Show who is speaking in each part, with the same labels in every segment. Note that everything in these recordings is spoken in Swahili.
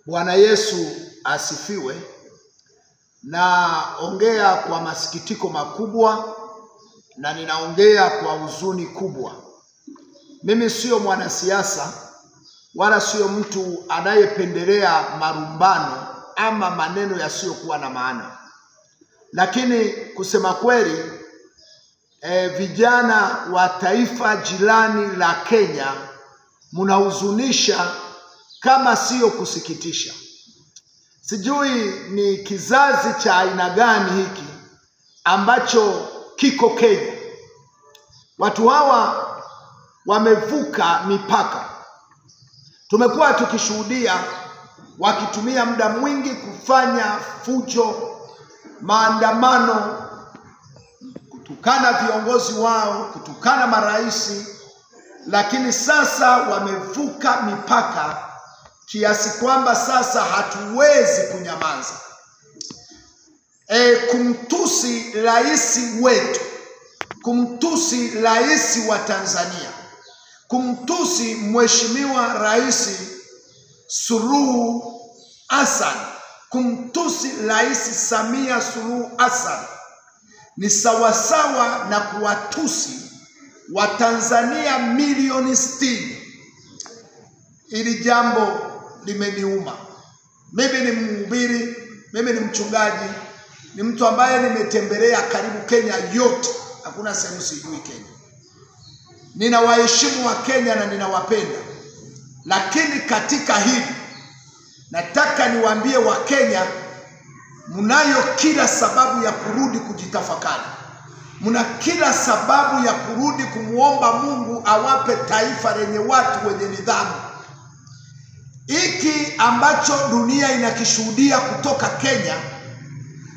Speaker 1: Bwana Yesu asifiwe. Naongea kwa masikitiko makubwa na ninaongea kwa huzuni kubwa. Mimi sio mwanasiasa wala sio mtu anayependelea marumbano ama maneno yasiyokuwa na maana. Lakini kusema kweli, vijana wa taifa jirani la Kenya mnahuzunisha kama sio kusikitisha. Sijui ni kizazi cha aina gani hiki ambacho kiko Kenya. Watu hawa wamevuka mipaka. Tumekuwa tukishuhudia wakitumia muda mwingi kufanya fujo, maandamano, kutukana viongozi wao, kutukana maraisi, lakini sasa wamevuka mipaka kiasi kwamba sasa hatuwezi kunyamaza. Kumtusi rais wetu, kumtusi rais wa Tanzania, kumtusi Mheshimiwa Rais Suluhu Hassan, kumtusi Rais Samia Suluhu Hassan ni sawasawa na kuwatusi Watanzania milioni 60. Ili jambo limeniuma. Mimi ni mhubiri, mimi ni mchungaji, ni mtu ambaye nimetembelea karibu Kenya yote. Hakuna sehemu sijui Kenya. Ninawaheshimu wa Kenya na ninawapenda. Lakini katika hili nataka niwaambie wa Kenya, mnayo kila sababu ya kurudi kujitafakari. Muna kila sababu ya kurudi kumuomba Mungu awape taifa lenye watu wenye nidhamu. Hiki ambacho dunia inakishuhudia kutoka Kenya,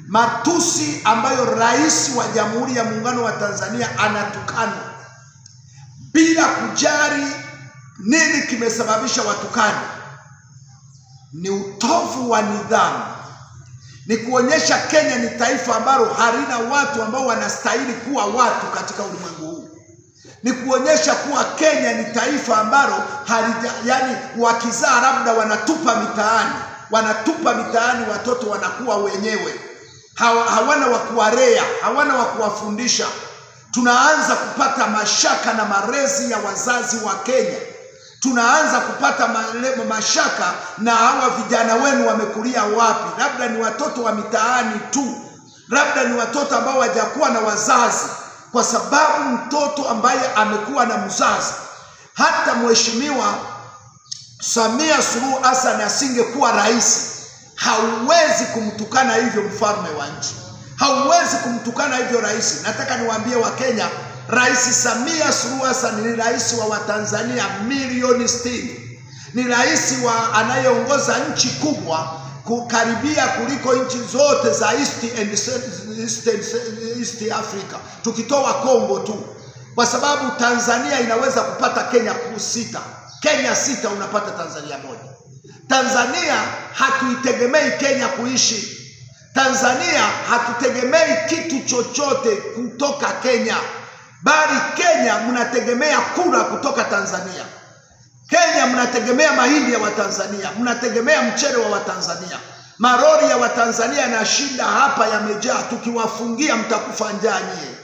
Speaker 1: matusi ambayo rais wa Jamhuri ya Muungano wa Tanzania anatukana bila kujali nini kimesababisha watukane, ni utovu wa nidhamu. Ni kuonyesha Kenya ni taifa ambalo halina watu ambao wanastahili kuwa watu katika ulimwengu huu. Ni kuonyesha kuwa Kenya ni taifa ambalo wakizaa labda wanatupa mitaani, watoto wanakuwa wenyewe. Hawana wa kuwalea, hawana wa kuwafundisha. Tunaanza kupata mashaka na malezi ya wazazi wa Kenya. Tunaanza kupata mashaka na hawa vijana wenu wamekulia wapi. Labda ni watoto wa mitaani tu. Labda ni watoto ambao hawajakuwa na wazazi. Kwa sababu mtoto ambaye amekuwa na mzazi, hata Mheshimiwa Samia Suluhu Hassan asingekuwa rais, hauwezi kumtukana hivyo mfalme wa nchi. Hauwezi kumtukana hivyo rais. Nataka niwaambie wa Kenya, Rais Samia Suluhu Hassan ni rais wa Watanzania milioni 60. Ni rais anayeongoza nchi kubwa kukaribia kuliko nchi zote za East Africa, tukitoa Kongo tu. Kwa sababu Tanzania inaweza kupata Kenya 6. Kenya 6 unapata Tanzania 1. Tanzania hatuitegemei Kenya kuishi. Tanzania hatutegemei kitu chochote kutoka Kenya, bali Kenya mnategemea kura kutoka Tanzania. Kenya mnategemea mahindi ya Watanzania, mnategemea mchele wa Watanzania. Marori ya Watanzania na shida hapa yamejaa. Tukiwafungia mtakufa njaa nyie.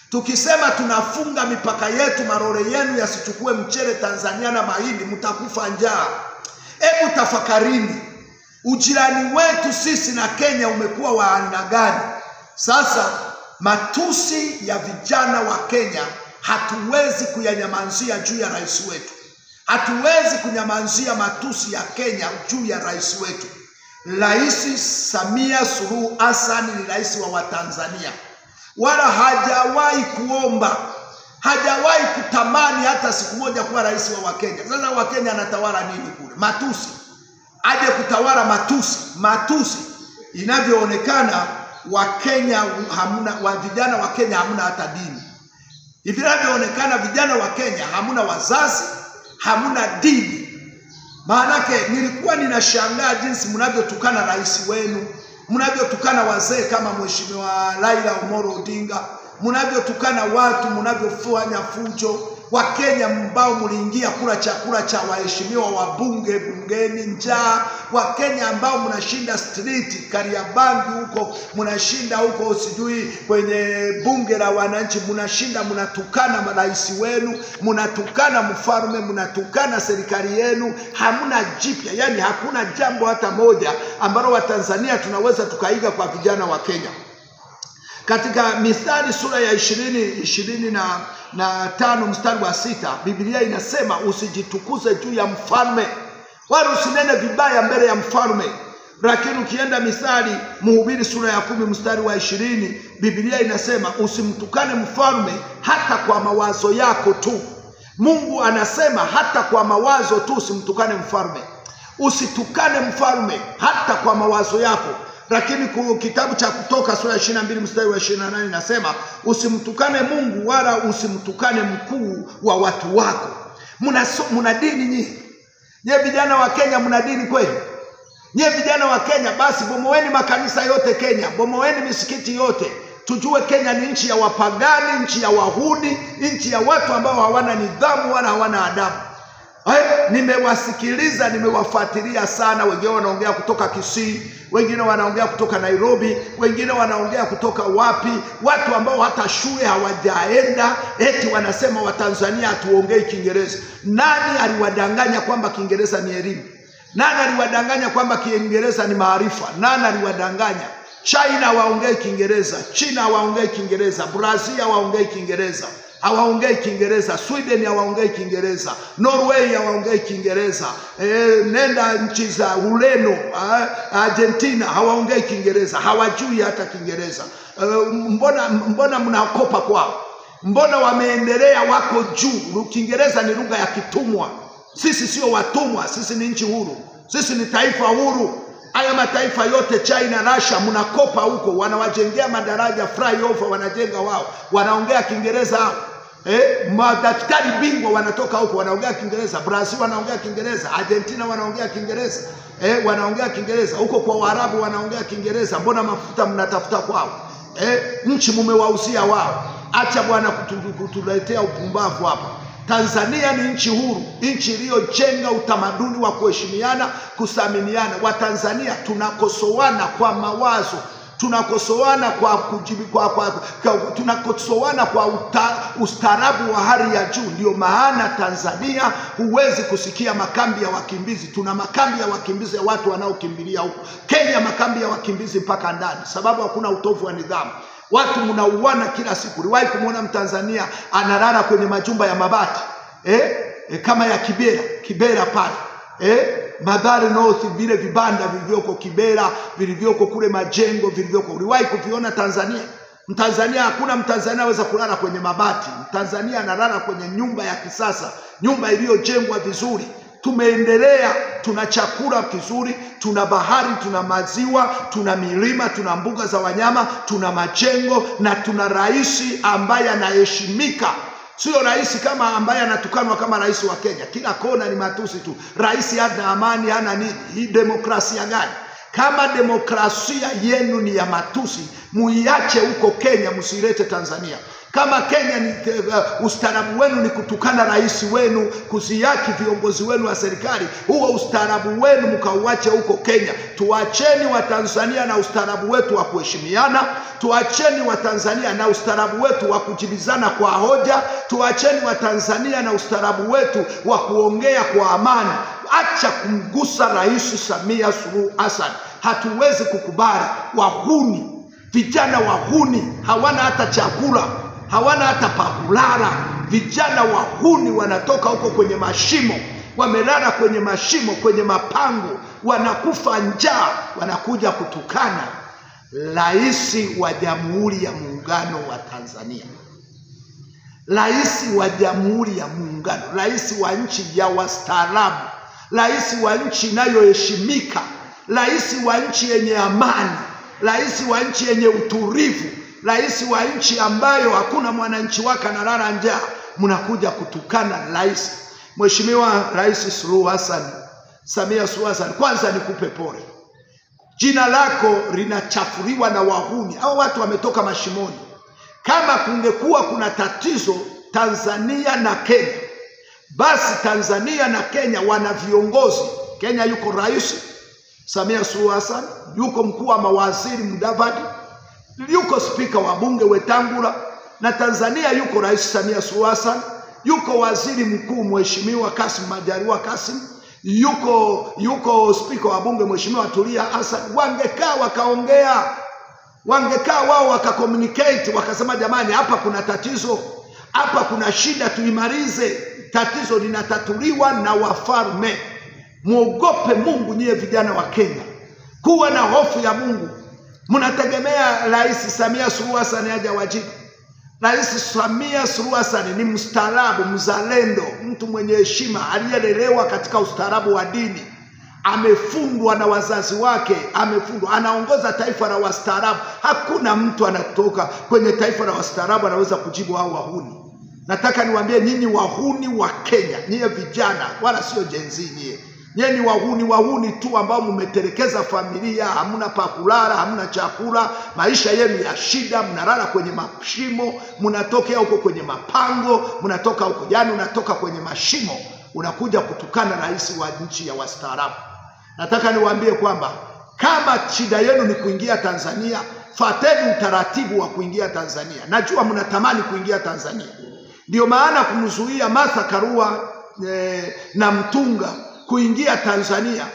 Speaker 1: Tukisema tunafunga mipaka yetu, marori yenu yasichukue mchele Tanzania na mahindi, mtakufa njaa. Hebu tafakarini, ujirani wetu sisi na Kenya umekuwa wa aina gani? Sasa matusi ya vijana wa Kenya hatuwezi kuyanyamazia juu ya rais wetu. Hatuwezi kunyamazia matusi ya Kenya juu ya rais wetu. Rais Samia Suluhu Hassan ni rais wa Watanzania. Wala hajawahi kuomba, hajawahi kutamani hata siku moja kuwa rais wa Wakenya. Sasa Wakenya anatawala nini kule? Matusi. Aje kutawala matusi. Matusi. Inavyoonekana vijana wa Kenya hamuna hata dini. Inavyoonekana vijana wa Kenya hamuna wazazi, hamuna dini. Maanake nilikuwa ninashangaa jinsi mnavyotukana rais wenu, mnavyotukana wazee kama Mheshimiwa Raila Amolo Odinga, mnavyotukana watu, mnavyofanya fujo. Wakenya ambao mliingia kula chakula cha waheshimiwa wabunge bungeni njaa, Wakenya ambao mnashinda street Kariabangi huko, mnashinda huko sijui kwenye bunge la wananchi, mnashinda mnatukana marais wenu, mnatukana mfalme, mnatukana serikali yenu, hamna jipya. Yani hakuna jambo hata moja ambalo Watanzania tunaweza tukaiga kwa vijana wa Kenya. Katika Mithali sura ya 25 mstari wa 6, Biblia inasema usijitukuze juu ya mfalme, wala usinene vibaya mbele ya mfalme. Lakini ukienda Mithali Mhubiri sura ya 10 mstari wa 20, Biblia inasema usimtukane mfalme hata kwa mawazo yako tu. Mungu anasema hata kwa mawazo tu usimtukane mfalme. Usitukane mfalme hata kwa mawazo yako. Lakini kitabu cha Kutoka sura ya 22 mstari wa 28 inasema usimtukane Mungu wala usimtukane mkuu wa watu wako. Muna dini nyinyi. Nye vijana wa Kenya muna dini kweli? Nye vijana wa Kenya basi bomoeni makanisa yote Kenya, bomoeni misikiti yote. Tujue Kenya ni nchi ya wapagani, nchi ya wahuni, nchi ya watu ambao hawana nidhamu wala hawana adabu. Nimewasikiliza, nimewafuatilia sana. Wengine wanaongea kutoka Kisii, wengine wanaongea kutoka Nairobi, wengine wanaongea kutoka wapi, watu ambao hata shule hawajaenda, eti wanasema Watanzania hatuongei Kiingereza. Nani aliwadanganya kwamba Kiingereza ni elimu? Nani aliwadanganya kwamba Kiingereza ni maarifa? Nani aliwadanganya? China waongei Kiingereza, China hawaongei Kiingereza, Brazil hawaongei Kiingereza, hawaongei Kiingereza, Sweden hawaongei Kiingereza, Norway hawaongei Kiingereza, nenda nchi za Ureno, Argentina hawaongei Kiingereza, hawajui hata Kiingereza. Mbona mnakopa kwao? Mbona wameendelea wako juu? Kiingereza ni lugha ya kitumwa. Sisi sio watumwa, sisi ni nchi huru, sisi ni taifa huru. Haya mataifa yote China, Russia, mnakopa huko, wanawajengea madaraja flyover, wanajenga wao, wanaongea Kiingereza hao. Madaktari bingwa wanatoka huko wanaongea Kiingereza. Brazil wanaongea Kiingereza, Argentina wanaongea Kiingereza, wanaongea Kiingereza. Huko kwa Waarabu wanaongea Kiingereza. Mbona mafuta mnatafuta kwao? Nchi mumewauzia wao. Acha bwana kutuletea upumbavu hapa. Tanzania ni nchi huru, nchi iliyojenga utamaduni wa kuheshimiana, kusaminiana. Watanzania tunakosoana kwa mawazo, tunakosoana tunakosoana kwa ustaarabu wa hali ya juu. Ndio maana Tanzania huwezi kusikia makambi ya wakimbizi. Tuna makambi ya wakimbizi ya watu wanaokimbilia huko. Kenya makambi ya wakimbizi mpaka ndani, sababu hakuna utovu wa nidhamu. Watu mnauana kila siku. Uliwahi kumuona Mtanzania analala kwenye majumba ya mabati? Kama ya Kibera pale. Madhari North, vile vibanda vilivyoko Kibera, vilivyoko kule Majengo, vilivyoko. Uliwahi kuviona Tanzania? Mtanzania, hakuna Mtanzania anaweza kulala kwenye mabati. Mtanzania analala kwenye nyumba ya kisasa, nyumba iliyojengwa vizuri. Tumeendelea, tuna chakula kizuri, tuna bahari, tuna maziwa, tuna milima, tuna mbuga za wanyama, tuna majengo, na tuna rais ambaye anaheshimika. Sio rais kama ambaye anatukanwa kama rais wa Kenya. Kila kona ni matusi tu. Rais hana amani, hana nini? Hii demokrasia gani? Kama demokrasia yenu ni ya matusi, muiache huko Kenya, msilete Tanzania. Kama Kenya ni ustaarabu wenu ni kutukana rais wenu, kuziaki viongozi wenu wa serikali, huo ustaarabu wenu mkauache huko Kenya. Tuacheni wa Tanzania na ustaarabu wetu wa kuheshimiana, tuacheni wa Tanzania na ustaarabu wetu wa kujibizana kwa hoja, tuacheni wa Tanzania na ustaarabu wetu wa kuongea kwa amani. Acha kumgusa Rais Samia Suluhu Hassan. Hatuwezi kukubali wahuni, vijana wahuni, hawana hata chakula, hawana hata pakulala. Vijana wahuni wanatoka huko kwenye mashimo, wamelala kwenye mashimo, kwenye mapango, wanakufa njaa, wanakuja kutukana Rais wa Jamhuri ya Muungano wa Tanzania. Rais wa Jamhuri ya Muungano, rais wa nchi ya wastaarabu, rais wa nchi inayoheshimika, rais wa nchi yenye amani, rais wa nchi yenye utulivu, rais wa nchi ambayo hakuna mwananchi wake analala njaa. Mnakuja kutukana rais. Mheshimiwa Rais Suluhu Hassan, Samia Suluhu Hassan, kwanza nikupe pole. Jina lako linachafuliwa na wahuni. Hao watu wametoka mashimoni. Kama kungekuwa kuna tatizo, Tanzania na Kenya. Basi Tanzania na Kenya wana viongozi. Kenya yuko Rais Samia Suluhu Hassan, yuko mkuu wa mawaziri Mudavadi, yuko spika wa bunge Wetangula, na Tanzania yuko Rais Samia Suluhu Hassan, yuko waziri mkuu Mheshimiwa Kassim Majaliwa Kassim, yuko spika wa bunge Mheshimiwa Tulia Hassan. Wangekaa wakaongea, wangekaa wao wakakommunicate, wakasema jamani, hapa kuna tatizo, hapa kuna shida, tuimalize. Tatizo linatatuliwa na wafalme. Muogope Mungu nyie vijana wa Kenya. Kuwa na hofu ya Mungu. Mnategemea Rais Samia Suluhu Hassan aje wajibu? Rais Samia Suluhu Hassan ni mstaarabu, mzalendo, mtu mwenye heshima, aliyelelewa katika ustaarabu wa dini. Amefundwa na wazazi wake, amefundwa, anaongoza taifa la wastaarabu. Hakuna mtu anatoka kwenye taifa la wastaarabu anaweza kujibu hao wahuni. Nataka niwaambie nyinyi wahuni wa Kenya, nyie vijana, wala sio Gen Z nyie. Nyie ni wahuni tu ambao mmetelekeza familia, hamuna pa kulala, hamuna chakula, maisha yenu ya shida, mnalala kwenye mashimo, mnatokea huko kwenye mapango, mnatoka huko, yani unatoka kwenye mashimo, unakuja kutukana rais wa nchi ya wastaarabu. Nataka niwaambie kwamba kama shida yenu ni kuingia Tanzania, fateni utaratibu wa kuingia Tanzania. Najua mnatamani kuingia Tanzania. Ndio maana kumzuia Martha Karua na Mtunga kuingia Tanzania.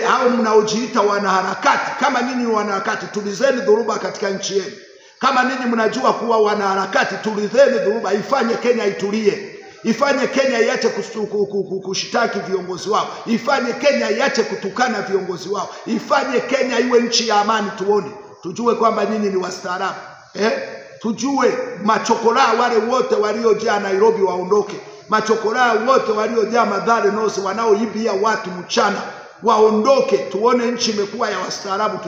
Speaker 1: Hao mnaojiita wanaharakati, kama nyinyi ni wanaharakati, tulizeni dhuruba katika nchi yenu. Kama nyinyi mnajua kuwa wanaharakati, tulizeni dhuruba, ifanye Kenya itulie. Ifanye Kenya iache kushitaki viongozi wao. Ifanye Kenya iache kutukana viongozi wao. Ifanye Kenya iwe nchi ya amani, tuone. Tujue kwamba nyinyi ni wastaarabu. Tujue machokora wale wote waliojaa Nairobi waondoke. Machokora wote waliojaa Mathare North wanaoibia watu mchana waondoke. Tuone nchi imekuwa ya wastaarabu.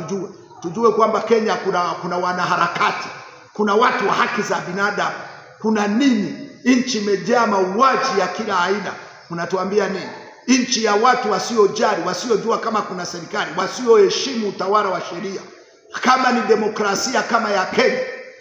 Speaker 1: Tujue kwamba Kenya kuna wanaharakati, kuna watu wa haki za binadamu, kuna nini. Nchi imejaa mauaji ya kila aina. Mnatuambia nini? Nchi ya watu wasiojali, wasiojua kama kuna serikali, wasioheshimu utawala wa sheria. Kama ni demokrasia kama ya Kenya,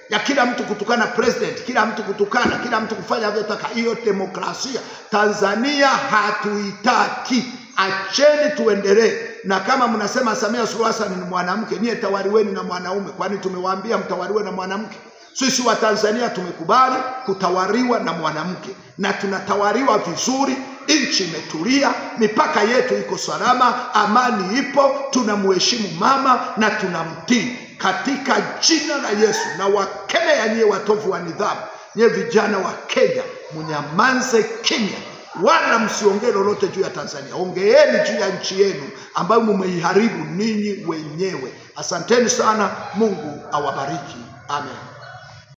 Speaker 1: ya kila mtu kutukana president, kila mtu kutukana, kila mtu kufanya anavyotaka, hiyo demokrasia Tanzania hatuitaki. Acheni tuendelee. Na kama mnasema Samia Suluhu Hassan ni mwanamke, nyie tawaliweni na mwanaume. Kwani tumewaambia mtawaliwe na mwanamke? Sisi wa Tanzania tumekubali kutawaliwa na mwanamke, na tunatawaliwa vizuri. Nchi imetulia, mipaka yetu iko salama, amani ipo, tunamheshimu mama na tunamtii katika jina la Yesu. Na wakemea nyie watovu wa nidhamu, nyie vijana wa Kenya, mnyamanze kimya, wala msiongee lolote juu ya Tanzania. Ongeeni juu ya nchi yenu ambayo mmeiharibu ninyi wenyewe. Asanteni sana, Mungu awabariki. Amen.